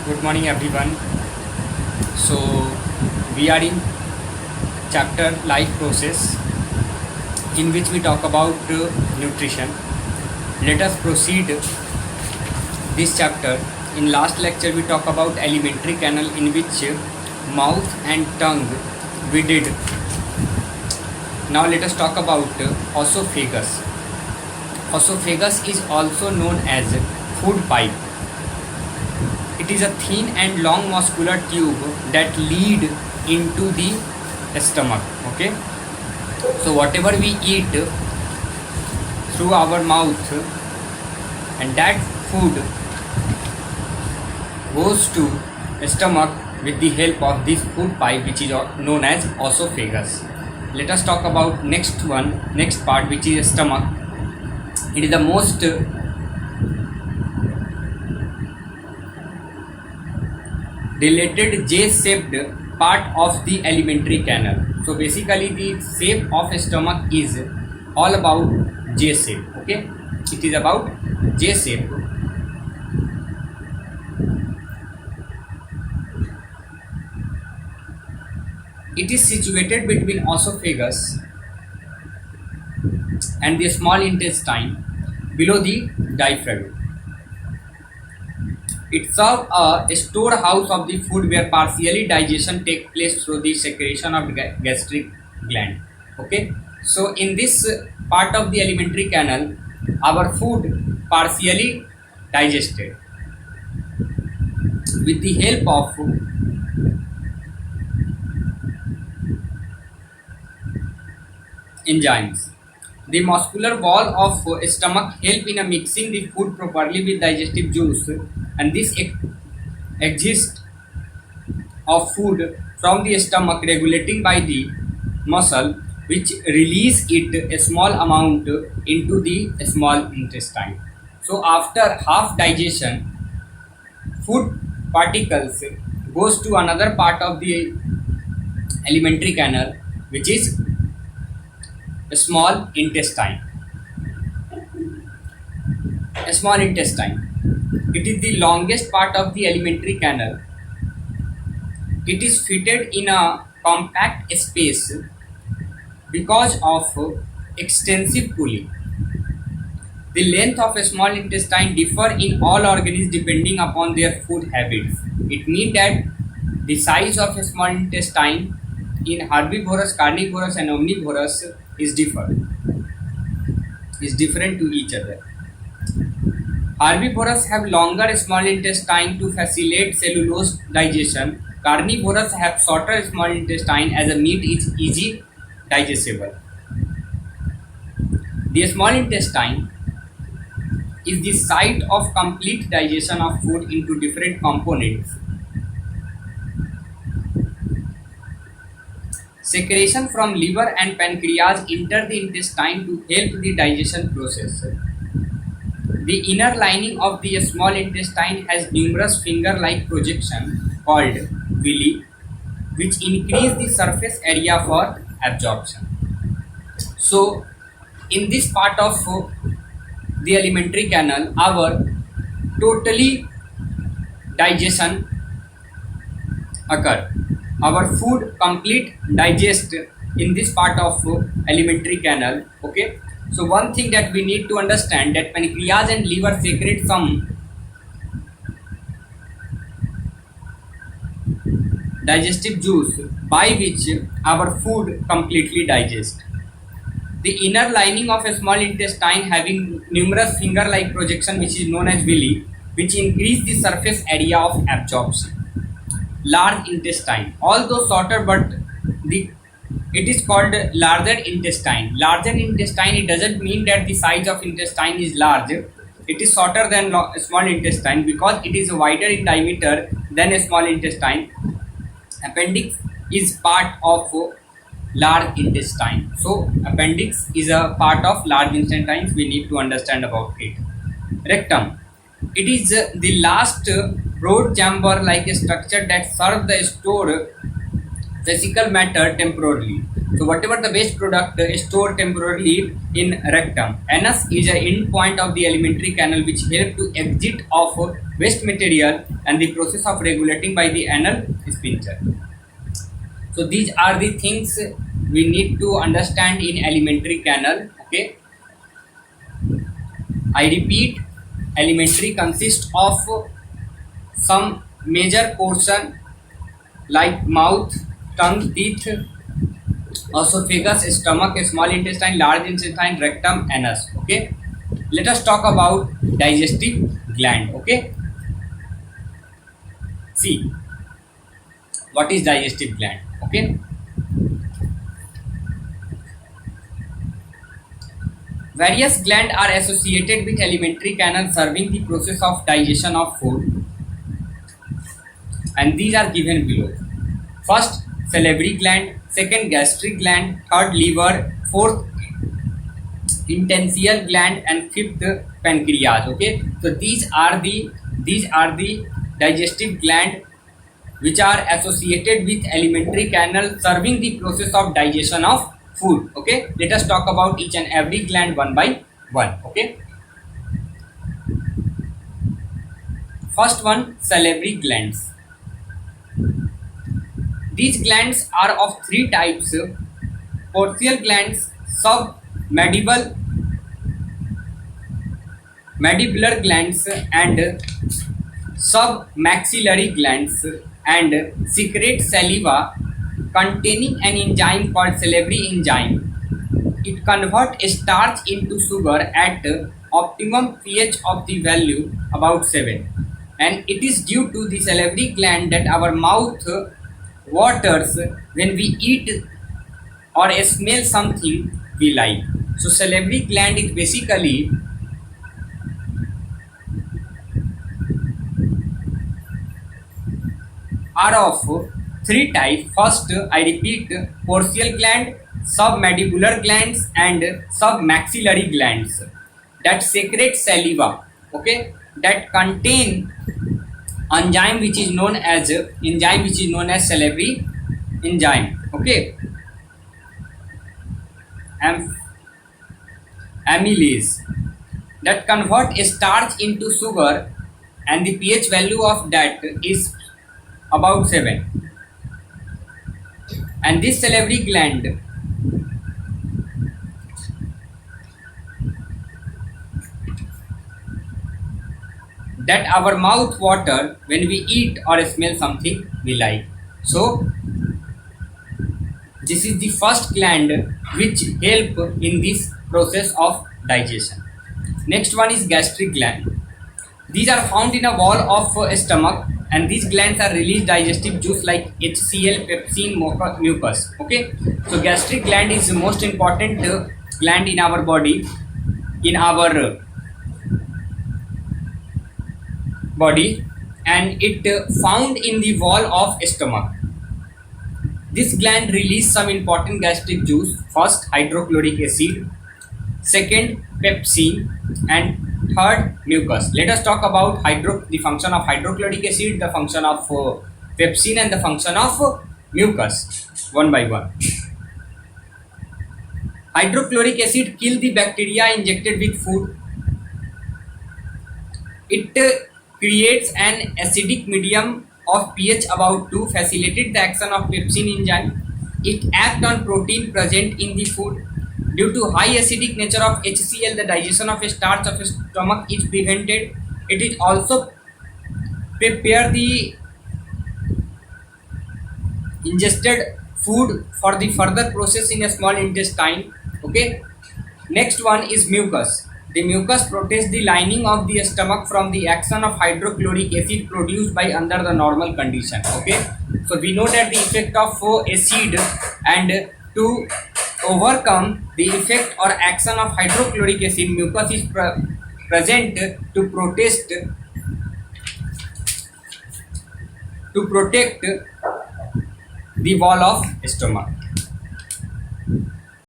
Good morning, everyone. So, we are in chapter life process in which we talk about nutrition. Let us proceed this chapter. In last lecture, we talk about alimentary canal in which mouth and tongue we did. Now, let us talk about esophagus. Esophagus is also known as food pipe. It is a thin and long muscular tube that lead into the stomach. Okay, so whatever we eat through our mouth, and that food goes to stomach with the help of this food pipe, which is known as esophagus. Let us talk about next part, which is stomach. It is the most related J-shaped part of the alimentary canal. So basically the shape of stomach is all about J-shape. Okay, it is about J-shape. It is situated between esophagus and the small intestine below the diaphragm. It serves a storehouse of the food where partially digestion takes place through the secretion of gastric gland. Okay, so in this part of the alimentary canal, our food partially digested with the help of enzymes. The muscular wall of stomach help in mixing the food properly with digestive juice, and this exist of food from the stomach regulating by the muscle, which release it a small amount into the small intestine. So after half digestion, food particles goes to another part of the alimentary canal, which is small intestine. Small intestine. It is the longest part of the alimentary canal. It is fitted in a compact space because of extensive cooling. The length of a small intestine differ in all organisms depending upon their food habits. It means that the size of a small intestine in herbivorous, carnivorous, and omnivorous is different to each other. Herbivorous have longer small intestine to facilitate cellulose digestion. Carnivorous have shorter small intestine as a meat is easy digestible. The small intestine is the site of complete digestion of food into different components. Secretion from liver and pancreas enter the intestine to help the digestion process. The inner lining of the small intestine has numerous finger-like projections called villi, which increase the surface area for absorption. So, in this part of the alimentary canal, our totally digestion occur. Our food complete digest in this part of alimentary canal. Okay, so one thing that we need to understand that pancreas and liver secrete some digestive juice by which our food completely digest. The inner lining of a small intestine having numerous finger-like projection, which is known as villi, which increase the surface area of absorption. Large intestine, although shorter, but it is called larger intestine. Larger intestine, it doesn't mean that the size of intestine is large. It is shorter than small intestine because it is wider in diameter than a small intestine. Appendix is part of large intestine. So appendix is a part of large intestine. We need to understand about it. Rectum. It is the last broad chamber-like structure that serves the store physical matter temporarily. So whatever the waste product stored temporarily in rectum. Anus is an end point of the alimentary canal which help to exit of waste material and the process of regulating by the anal sphincter. So these are the things we need to understand in alimentary canal. Okay. I repeat, alimentary consists of some major portion like mouth, tongue, teeth, esophagus, stomach, small intestine, large intestine, rectum, anus. Okay. Let us talk about digestive gland. Okay. See, what is digestive gland? Okay. Various glands are associated with alimentary canal serving the process of digestion of food, and these are given below. First, salivary gland, second, gastric gland, third, liver, fourth, intestinal gland, and fifth, pancreas. Okay, so these are the digestive gland which are associated with alimentary canal serving the process of digestion of food. Okay, let us talk about each and every gland one by one. Okay, first one, salivary glands. These glands are of three types: portal glands, mandibular glands, and submaxillary glands, and secrete saliva containing an enzyme called salivary enzyme. It converts starch into sugar at optimum pH of the value about 7, and it is due to the salivary gland that our mouth waters when we eat or smell something we like. So salivary gland is basically are of three types. First, I repeat, portal gland, submandibular glands, and submaxillary glands that secrete saliva. Okay, that contain enzyme which is known as salivary enzyme. Okay, amylase that convert starch into sugar, and the pH value of that is about 7. And this salivary gland that our mouth water when we eat or smell something we like. So this is the first gland which help in this process of digestion. Next one is gastric gland. These are found in a wall of stomach, and these glands are release digestive juice like HCl, pepsin, mucus. Okay, so gastric gland is the most important gland in our body, and it found in the wall of stomach. This gland release some important gastric juice. First, hydrochloric acid, second, pepsin, and third, mucus. Let us talk about the function of hydrochloric acid, the function of pepsin, and the function of mucus one by one. Hydrochloric acid kill the bacteria injected with food. It creates an acidic medium of pH about 2, facilitate the action of pepsin enzyme. It acts on protein present in the food. Due to high acidic nature of HCl, the digestion of starch of stomach is prevented. It is also prepare the ingested food for the further process in a small intestine. Okay. Next one is mucus. The mucus protects the lining of the stomach from the action of hydrochloric acid produced by under the normal condition. Okay. So we know that the effect of acid, and to overcome the effect or action of hydrochloric acid, mucus is present to protect the wall of stomach.